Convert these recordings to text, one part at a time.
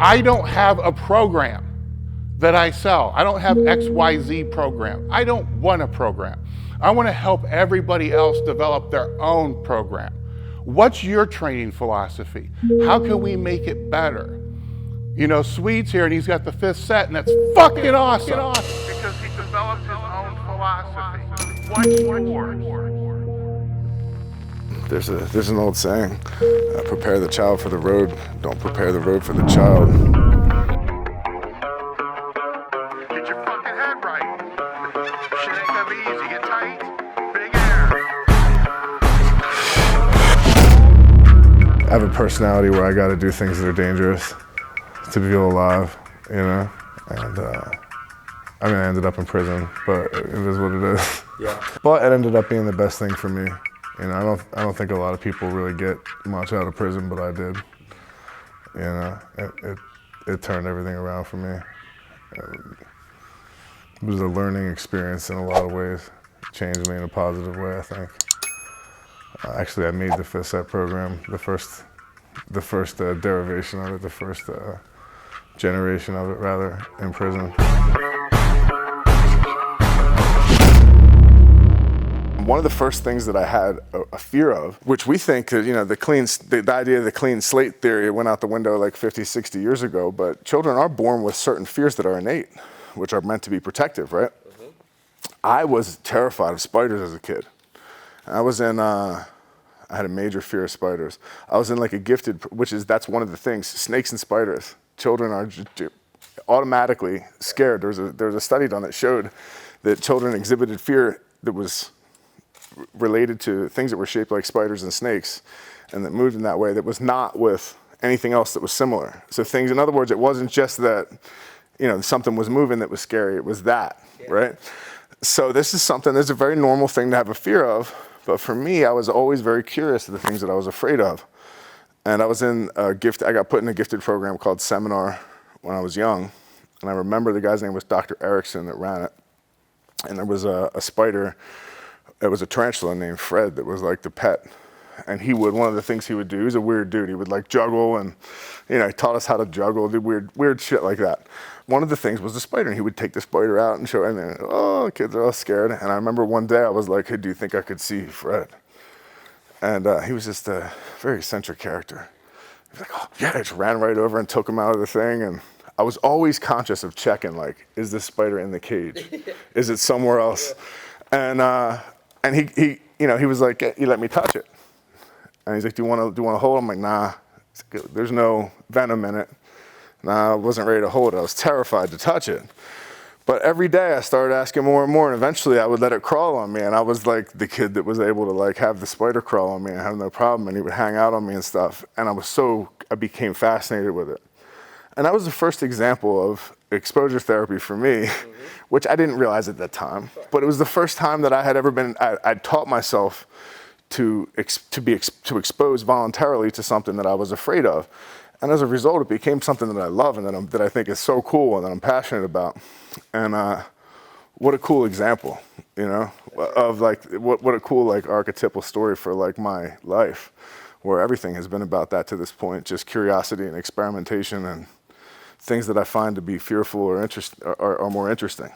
I don't have a program that I sell. I don't have XYZ program. I don't want a program. I want to help everybody else develop their own program. What's your training philosophy? How can we make it better? You know, Swede's here and he's got the 5th set, and that's fucking awesome. Because he developed his own philosophy. What's yours? There's an old saying, prepare the child for the road, don't prepare the road for the child. Get your fucking head right. Shit ain't gonna be easy. Get tight. Big air. I have a personality where I gotta do things that are dangerous to feel alive, you know? And I mean, I ended up in prison, but it is what it is. Yeah. But it ended up being the best thing for me. You know, I don't think a lot of people really get much out of prison, but I did. You know, it turned everything around for me. It was a learning experience in a lot of ways. It changed me in a positive way, I think. Actually, I made the 5th set program, the first derivation of it, the first generation of it, rather, in prison. One of the first things that I had a fear of, which we think, you know, the idea of the clean slate theory went out the window like 50, 60 years ago, but children are born with certain fears that are innate, which are meant to be protective, right? Mm-hmm. I was terrified of spiders as a kid. I had a major fear of spiders. I was in like a gifted, that's one of the things, snakes and spiders. Children are automatically scared. There was a study done that showed that children exhibited fear that was related to things that were shaped like spiders and snakes and that moved in that way that was not with anything else that was similar. So things, in other words, it wasn't just that, you know, something was moving that was scary, it was that, right? So this is a very normal thing to have a fear of, but for me, I was always very curious of the things that I was afraid of. And I was I got put in a gifted program called Seminar when I was young, and I remember the guy's name was Dr. Erickson that ran it, and there was a spider. It was a tarantula named Fred that was like the pet. And one of the things he would do, he was a weird dude. He would like juggle and, you know, he taught us how to juggle, do weird shit like that. One of the things was the spider, and he would take the spider out and show, and then, oh, kids are all scared. And I remember one day I was like, hey, do you think I could see Fred? And he was just a very eccentric character. He was like, oh, yeah, I just ran right over and took him out of the thing. And I was always conscious of checking, like, is this spider in the cage? Is it somewhere else? And he you know, he was like, you let me touch it. And he's like, do you want to hold it? I'm like, nah, there's no venom in it. Nah, I wasn't ready to hold it. I was terrified to touch it. But every day I started asking more and more, and eventually I would let it crawl on me. And I was like the kid that was able to like have the spider crawl on me and have no problem. And he would hang out on me and stuff. And I became fascinated with it. And that was the first example of exposure therapy for me, which I didn't realize at that time. But it was the first time that I had ever I taught myself to expose voluntarily to something that I was afraid of. And as a result, it became something that I love and that I think is so cool and that I'm passionate about. And what a cool example, you know, of like, what a cool like archetypal story for like my life, where everything has been about that to this point, just curiosity and experimentation and things that I find to be fearful or more interesting.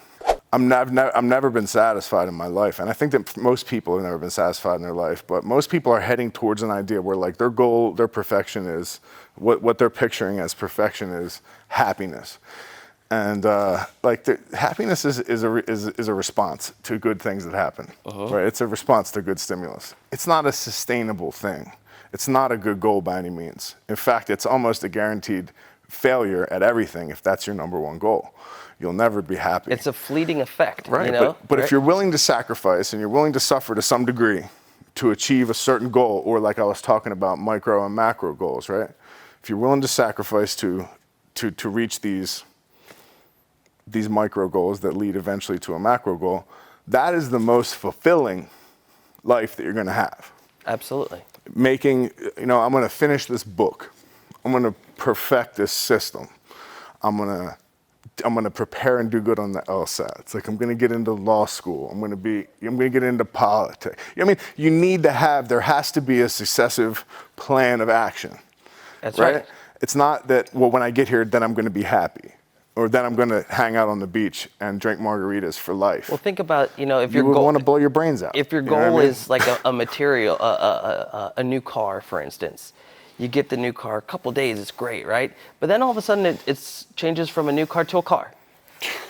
I've never been satisfied in my life, and I think that most people have never been satisfied in their life, but most people are heading towards an idea where like their goal, their perfection is, what they're picturing as perfection is happiness. And happiness is a response to good things that happen, right? It's a response to good stimulus. It's not a sustainable thing. It's not a good goal by any means. In fact, it's almost a guaranteed failure at everything if that's your number one goal. You'll never be happy. It's a fleeting effect, right? You know? But if you're willing to sacrifice and you're willing to suffer to some degree to achieve a certain goal, or like I was talking about micro and macro goals, right? If you're willing to sacrifice to reach these micro goals that lead eventually to a macro goal, that is the most fulfilling life that you're going to have. Absolutely. Making, you know, I'm going to finish this book. I'm going to perfect this system. I'm going to prepare and do good on the LSATs. Like I'm going to get into law school. I'm going to get into politics. I mean, there has to be a successive plan of action. That's right. It's not that, well, when I get here, then I'm going to be happy, or then I'm going to hang out on the beach and drink margaritas for life. Well, think about, if you your would goal, want to blow your brains out. if your You know what I goal mean? is like a material, a new car, for instance, you get the new car, a couple days, it's great, right? But then all of a sudden it changes from a new car to a car,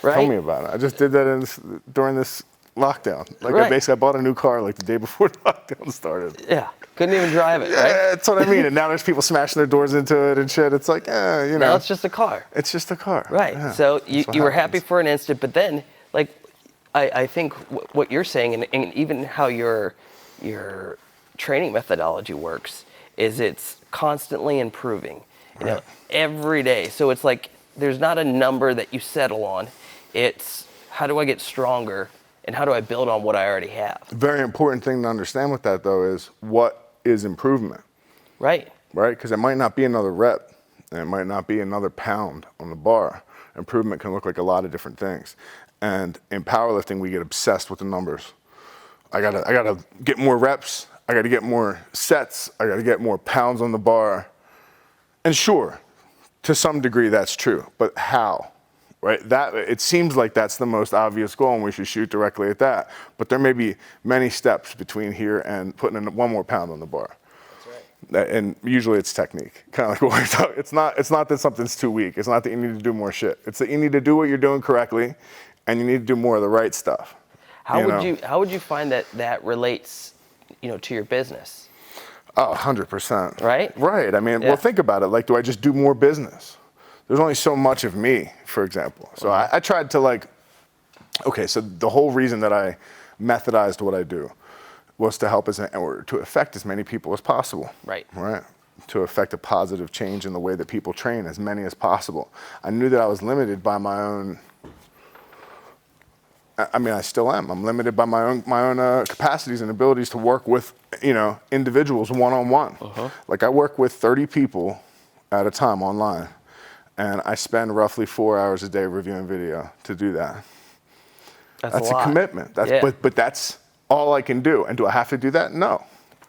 right? Tell me about it. I just did that during this lockdown. Like Right. I bought a new car like the day before the lockdown started. Yeah, couldn't even drive it, right? Yeah, that's what I mean. And now there's people smashing their doors into it and shit. It's like, Now it's just a car. It's just a car. Right. Yeah, So that's what you were happy happens. for an instant, but then, like, I think what you're saying, and even how your training methodology works, is it's constantly improving. Every day. So it's like there's not a number that you settle on. It's how do I get stronger, and how do I build on what I already have? Very important thing to understand with that though is what is improvement. Right. Right? Because it might not be another rep, and it might not be another pound on the bar. Improvement can look like a lot of different things. And in powerlifting, we get obsessed with the numbers. I gotta get more reps. I gotta get more sets. I gotta get more pounds on the bar. And sure, to some degree that's true, but how? Right? It seems like that's the most obvious goal, and we should shoot directly at that. But there may be many steps between here and putting in 1 more pound on the bar. And usually it's technique, kind of like what we're talking. It's not that something's too weak. It's not that you need to do more shit. It's that you need to do what you're doing correctly, and you need to do more of the right stuff. How would you find that relates, to your business? Oh, 100%. Right? Right. I mean, well, think about it. Like, do I just do more business? There's only so much of me, for example. So I tried to so the whole reason that I methodized what I do was to help or to affect as many people as possible. Right. Right. To affect a positive change in the way that people train, as many as possible. I knew that I was limited by my own. I mean, I still am. I'm limited by my own capacities and abilities to work with, individuals one-on-one. Like I work with 30 people at a time online, and I spend roughly 4 hours a day reviewing video to do that. That's a commitment. But that's all I can do. And do I have to do that? No.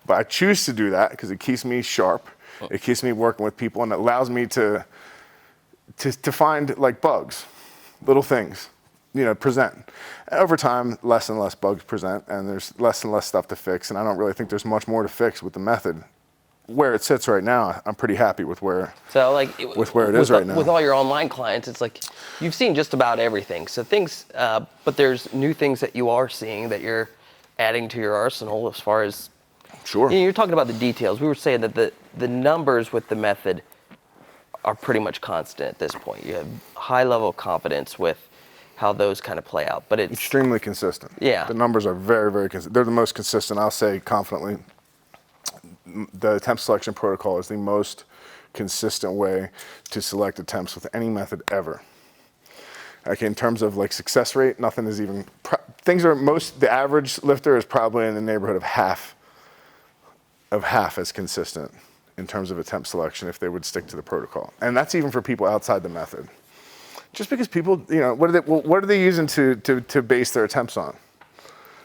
But I choose to do that because it keeps me sharp. It keeps me working with people, and it allows me to find like bugs, little things, present. And over time, less and less bugs present, and there's less and less stuff to fix. And I don't really think there's much more to fix with the method. Where it sits right now, I'm pretty happy with where it is right now. With all your online clients, it's like you've seen just about everything. So but there's new things that you are seeing that you're adding to your arsenal as far as. Sure. You're talking about the details. We were saying that the numbers with the method are pretty much constant at this point. You have high level of confidence with how those kind of play out, but it's extremely consistent. Yeah. The numbers are very, very consistent. They're the most consistent, I'll say confidently. The attempt selection protocol is the most consistent way to select attempts with any method ever. Like in terms of like success rate, nothing is even, the average lifter is probably in the neighborhood of half as consistent in terms of attempt selection if they would stick to the protocol. And that's even for people outside the method. Just because people, what are they using to base their attempts on?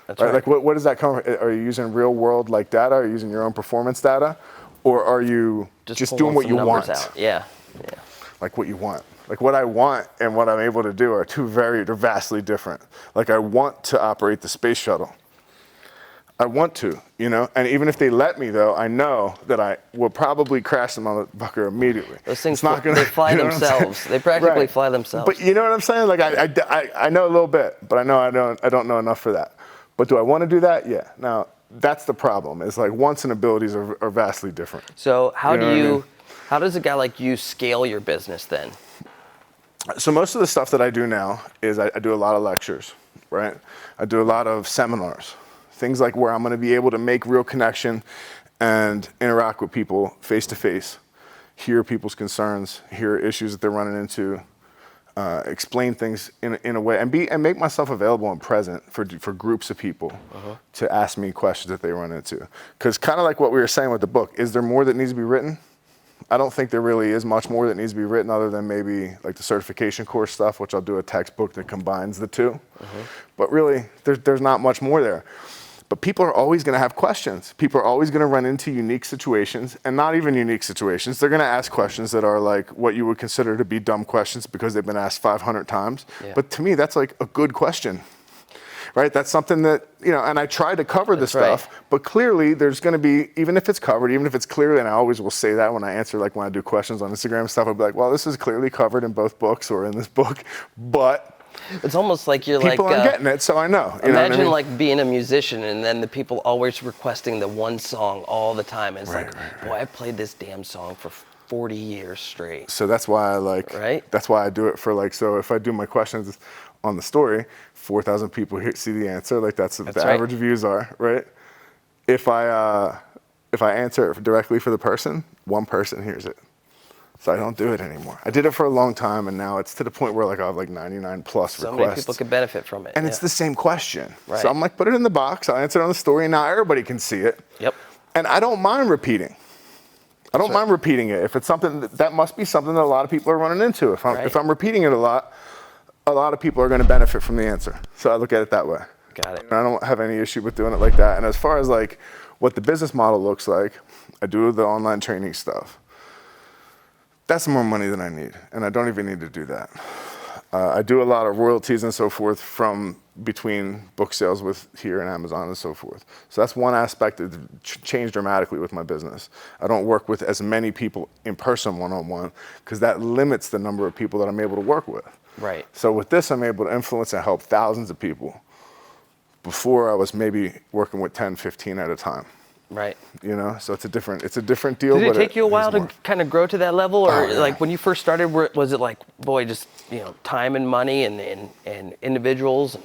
That's right. Like what does that come from? Are you using real world like data? Are you using your own performance data? Or are you just doing what you want? Out. Yeah. Like what you want. Like what I want and what I'm able to do are they're vastly different. Like I want to operate the space shuttle. I want to, and even if they let me though, I know that I will probably crash the motherfucker immediately. Those things, they fly themselves. They practically fly themselves. But you know what I'm saying? Like I know a little bit, but I know I don't know enough for that. But do I want to do that? Yeah. Now that's the problem. It's like wants and abilities are vastly different. So how does a guy like you scale your business then? So most of the stuff that I do now is I do a lot of lectures, right? I do a lot of seminars. Things like where I'm going to be able to make real connection and interact with people face to face, hear people's concerns, hear issues that they're running into, explain things in a way, and make myself available and present for groups of people to ask me questions that they run into. Because kind of like what we were saying with the book, is there more that needs to be written? I don't think there really is much more that needs to be written other than maybe like the certification course stuff, which I'll do a textbook that combines the two. But really, there's not much more there. But people are always going to have questions. People are always going to run into unique situations, and not even unique situations. They're going to ask questions that are like what you would consider to be dumb questions because they've been asked 500 times. Yeah. But to me, that's like a good question, right? That's something that, you know, and I try to cover this stuff, but clearly there's going to be, even if it's covered, even if it's clearly, and I always will say that when I answer, like when I do questions on Instagram and stuff, I'll be like, well, this is clearly covered in both books or in this book, but it's almost like you're people like aren't getting it, so I know. You imagine know what I mean? like being a musician and then the people always requesting the one song all the time. And it's boy, I played this damn song for 40 years straight. So that's why I like, that's why I do it for like, so if I do my questions on the story, 4,000 people see the answer, like that's the average views are, right? If I answer it directly for the person, one person hears it. So I don't do it anymore. I did it for a long time, and now it's to the point where like I have like 99 plus requests. So many people could benefit from it. And it's the same question. Right. So I'm like, put it in the box, I'll answer it on the story, and now everybody can see it. Yep. And I don't mind repeating. I don't mind repeating it. If it's something, that must be something that a lot of people are running into. If I'm repeating it a lot of people are gonna benefit from the answer. So I look at it that way. Got it. And I don't have any issue with doing it like that. And as far as like what the business model looks like, I do the online training stuff. That's more money than I need, and I don't even need to do that. I do a lot of royalties and so forth from between book sales with here and Amazon and so forth. So that's one aspect that changed dramatically with my business. I don't work with as many people in person one-on-one because that limits the number of people that I'm able to work with. Right. So with this, I'm able to influence and help thousands of people. Before I was maybe working with 10, 15 at a time. Right. You know, so it's a different deal. Did it take you a while to kind of grow to that level, or yeah. like when you first started, was it like, boy, just time and money and individuals?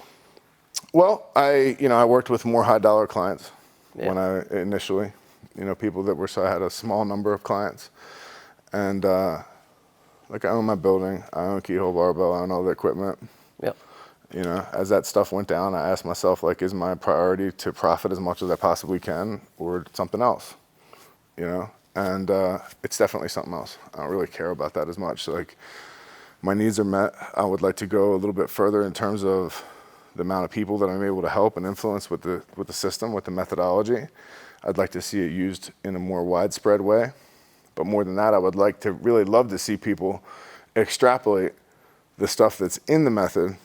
Well, I worked with more high dollar clients when I initially, people that were, so I had a small number of clients, and like I own my building, I own Keyhole Barbell, I own all the equipment. Yep. As that stuff went down, I asked myself, like, is my priority to profit as much as I possibly can or something else? And it's definitely something else. I don't really care about that as much. So, like, my needs are met. I would like to go a little bit further in terms of the amount of people that I'm able to help and influence with the system, with the methodology. I'd like to see it used in a more widespread way. But more than that, I would like to really love to see people extrapolate the stuff that's in the method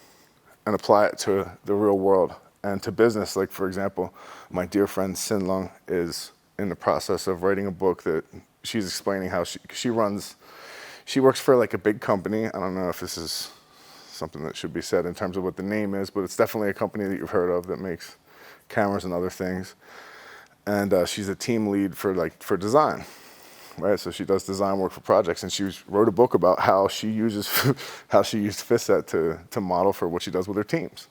and apply it to the real world and to business. Like, for example, my dear friend Sin Lung is in the process of writing a book that she's explaining how she works for like a big company. I don't know if this is something that should be said in terms of what the name is, but it's definitely a company that you've heard of that makes cameras and other things. And she's a team lead for design. Right, so she does design work for projects, and she wrote a book about how she used FitSet to model for what she does with her teams,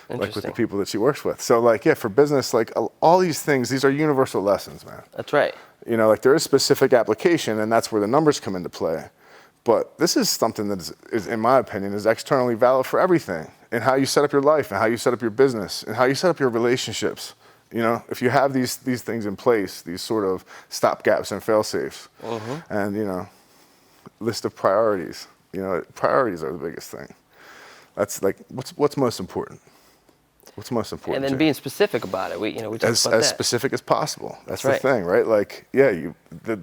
like with the people that she works with. So, like, for business, like all these things, these are universal lessons, man. That's right. Like there is specific application, and that's where the numbers come into play. But this is something that is, in my opinion, is externally valid for everything, and how you set up your life, and how you set up your business, and how you set up your relationships. If you have these things in place, these sort of stopgaps and fail-safes, and, list of priorities, priorities are the biggest thing. That's like, what's most important? What's most important? And then being specific about it. We talk about that. As specific as possible. That's the thing, right? Like,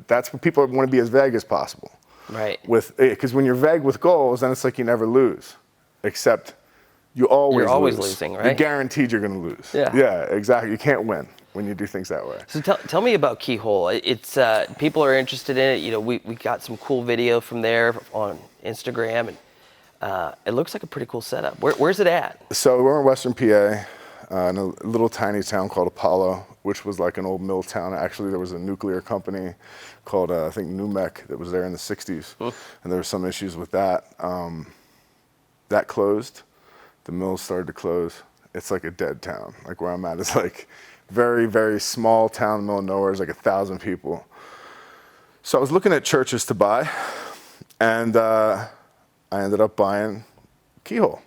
that's what people want to be, as vague as possible. Right. Because when you're vague with goals, then it's like you never lose, except you're always losing, right? You're guaranteed you're going to lose. Yeah, exactly. You can't win when you do things that way. So tell me about Keyhole. It's people are interested in it. We got some cool video from there on Instagram, and it looks like a pretty cool setup. Where's it at? So we're in Western PA, in a little tiny town called Apollo, which was like an old mill town. Actually, there was a nuclear company called I think NUMEC that was there in the 60s, and there were some issues with that. That closed. The mills started to close. It's like a dead town. Like where I'm at is like very, very small town in the middle of nowhere. It's like 1,000 people. So I was looking at churches to buy, and I ended up buying Keyhole.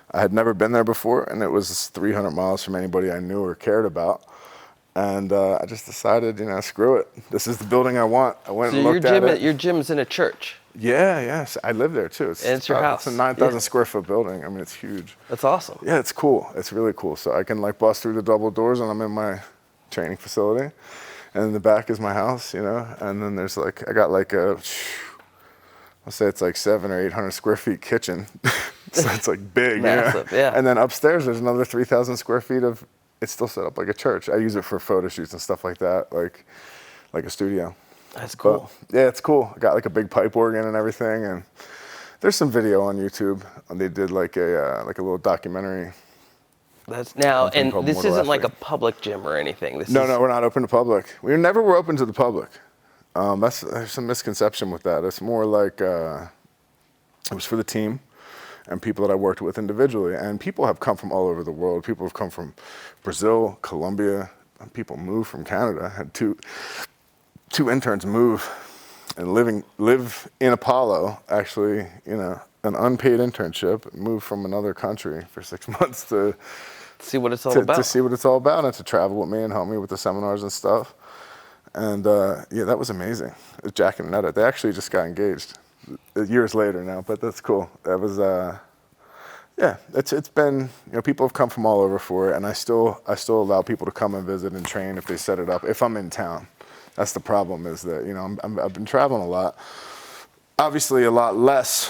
I had never been there before, and it was 300 miles from anybody I knew or cared about. And I just decided, screw it. This is the building I want. I went and looked at it. Your gym's in a church. Yeah, yes. I live there too. It's your house. It's a 9,000 Yeah. square foot building. I mean, it's huge. That's awesome. Yeah, it's cool. It's really cool. So I can like bust through the double doors and I'm in my training facility. And in the back is my house, you know? And then there's like, I got like I'll say it's like 700 or 800 square feet kitchen. So it's like big, Massive, yeah. And then upstairs there's another 3,000 square feet of, it's still set up like a church. I use it for photo shoots and stuff like that, like a studio. That's cool. But, yeah, it's cool. I got like a big pipe organ and everything, and there's some video on YouTube. And they did like a little documentary. That's now, and called this Mortal isn't like a Athlete. public gym or anything. No, we're not open to public. We never were open to the public. There's some misconception with that. It's more like it was for the team and people that I worked with individually. And people have come from all over the world. People have come from Brazil, Colombia. And people moved from Canada. I had two interns move and live in Apollo, actually, you know, an unpaid internship, move from another country for 6 months to See what it's all about. to see what it's all about and to travel with me and help me with the seminars and stuff. And yeah, that was amazing. It was Jack and Netta. They actually just got engaged years later now, but that's cool. That was yeah, it's been, you know, people have come from all over for it, and I still allow people to come and visit and train if they set it up, if I'm in town. That's the problem, is that, you know, I've been traveling a lot. Obviously a lot less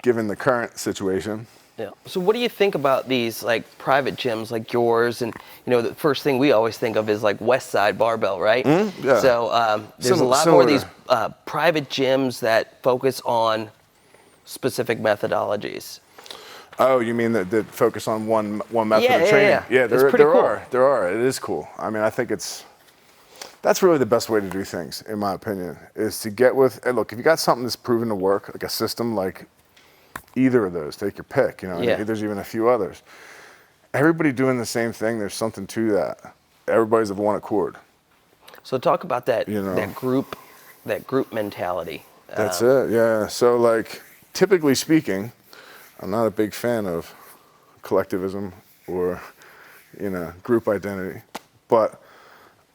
given the current situation. Yeah. So what do you think about these like private gyms like yours? And you know, the first thing we always think of is like West Side Barbell, right? Yeah. So there's a lot more of these private gyms that focus on specific methodologies. Oh, you mean that focus on one method of Yeah, training? yeah. Yeah, It's pretty cool. There are. It is cool. I mean, I think that's really the best way to do things, in my opinion, is to get with, and look, if you got something that's proven to work, like a system, like either of those, take your pick, you know, Yeah. there's even a few others. Everybody doing the same thing, there's something to that. Everybody's of one accord. So talk about that, You know. that group mentality. That's it, yeah. So like, typically speaking, I'm not a big fan of collectivism or, you know, group identity, but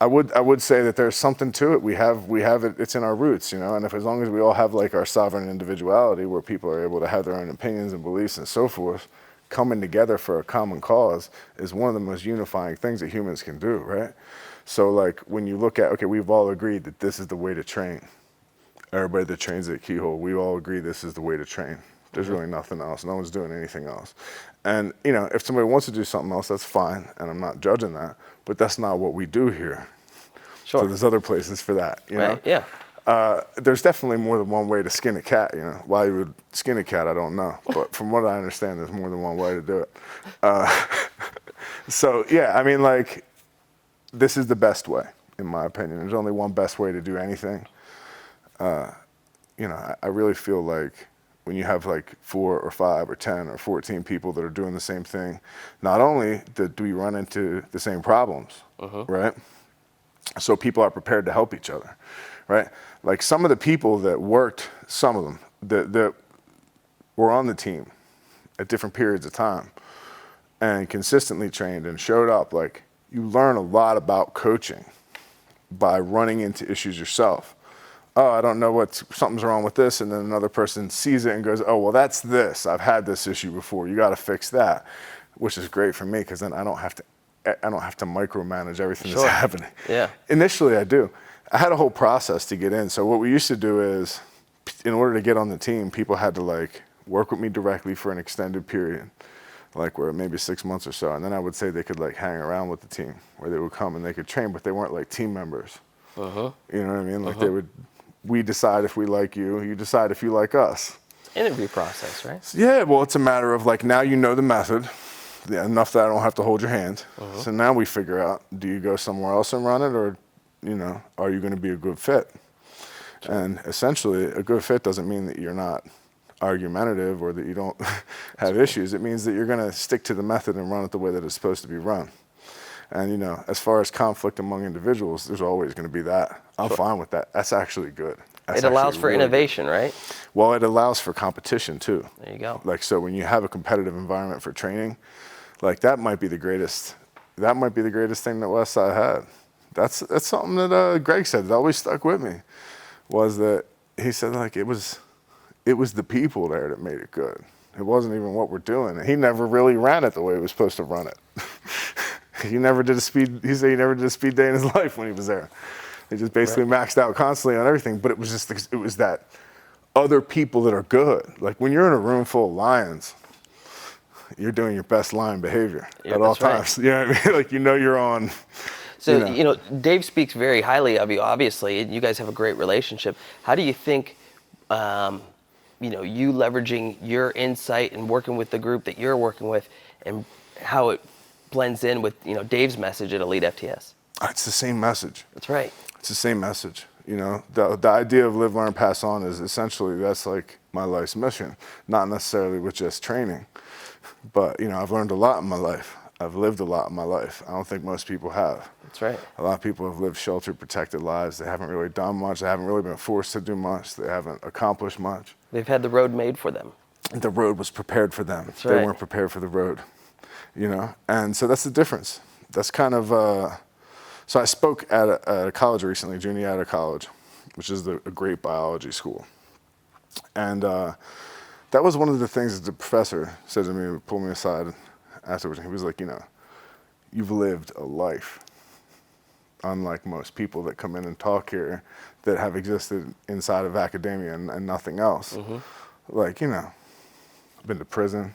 I would say that there's something to it. We have it. It's in our roots, you know. And as long as we all have like our sovereign individuality, where people are able to have their own opinions and beliefs and so forth, coming together for a common cause is one of the most unifying things that humans can do, right? So like when you look at, okay, we've all agreed that this is the way to train. Everybody that trains at Keyhole, we all agree this is the way to train. There's really nothing else. No one's doing anything else. And, you know, if somebody wants to do something else, that's fine, and I'm not judging that, but that's not what we do here. Sure. So there's other places for that, you know? Right. Yeah. There's definitely more than one way to skin a cat, you know? Why you would skin a cat, I don't know. But from what I understand, there's more than one way to do it. So, yeah, I mean, like, this is the best way, in my opinion. There's only one best way to do anything. You know, I really feel like when you have like 4 or 5 or 10 or 14 people that are doing the same thing, not only do we run into the same problems, right? So people are prepared to help each other, right? Like some of the people that worked, some of them that were on the team at different periods of time and consistently trained and showed up, like you learn a lot about coaching by running into issues yourself. Oh, I don't know something's wrong with this, and then another person sees it and goes, oh, well, that's this. I've had this issue before. You got to fix that, which is great for me because then I don't have to micromanage everything that's happening. Yeah. Initially, I do. I had a whole process to get in. So what we used to do is, in order to get on the team, people had to like work with me directly for an extended period, like where maybe 6 months or so, and then I would say they could like hang around with the team, where they would come and they could train, but they weren't like team members. You know what I mean? Like we decide if we like you, you decide if you like us. Interview process, right? So, yeah, well, it's a matter of like, now you know the method, enough that I don't have to hold your hand. So now we figure out, do you go somewhere else and run it, or, you know, are you going to be a good fit? And essentially, a good fit doesn't mean that you're not argumentative or that you don't have issues. It means that you're going to stick to the method and run it the way that it's supposed to be run. And, you know, as far as conflict among individuals, there's always going to be that. I'm fine with that. That's actually good. It allows for innovation, right? Well, it allows for competition, too. There you go. Like, so when you have a competitive environment for training, like that might be the greatest thing that Westside had. That's something that Greg said that always stuck with me, was that he said like it was the people there that made it good. It wasn't even what we're doing. And he never really ran it the way he was supposed to run it. He never did a speed. He said he never did a speed day in his life when he was there. He just basically maxed out constantly on everything. But it was just it was that other people that are good. Like when you're in a room full of lions, you're doing your best lion behavior at all times. Right. You know what I mean? Like you're on. So Dave speaks very highly of you, obviously, and you guys have a great relationship. How do you think, you leveraging your insight and working with the group that you're working with, and how it blends in with Dave's message at Elite FTS? It's the same message. That's right. It's the same message. The idea of live, learn, pass on is essentially that's like my life's mission. Not necessarily with just training, but I've learned a lot in my life. I've lived a lot in my life. I don't think most people have. That's right. A lot of people have lived sheltered, protected lives. They haven't really done much. They haven't really been forced to do much. They haven't accomplished much. They've had the road made for them. The road was prepared for them. That's right. They weren't prepared for the road, And so that's the difference. That's kind of, so I spoke at a college recently, Juniata College, which is a great biology school. And that was one of the things that the professor said to me, pulled me aside afterwards. He was like, you've lived a life. Unlike most people that come in and talk here that have existed inside of academia and nothing else. Mm-hmm. Like, I've been to prison,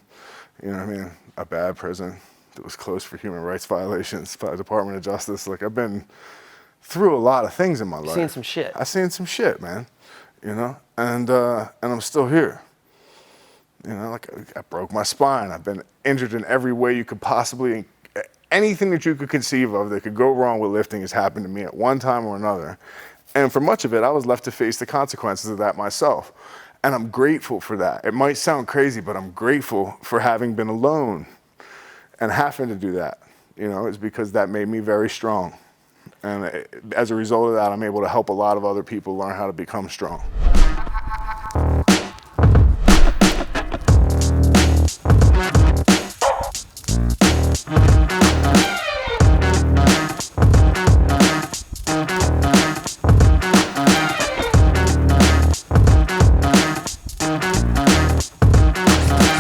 a bad prison that was closed for human rights violations by the Department of Justice. Like, I've been through a lot of things in my life. Seen some shit. I've seen some shit, man, and I'm still here. Like I broke my spine. I've been injured in every way you could possibly, anything that you could conceive of that could go wrong with lifting has happened to me at one time or another. And for much of it, I was left to face the consequences of that myself. And I'm grateful for that. It might sound crazy, but I'm grateful for having been alone and having to do that. It's because that made me very strong. And as a result of that, I'm able to help a lot of other people learn how to become strong.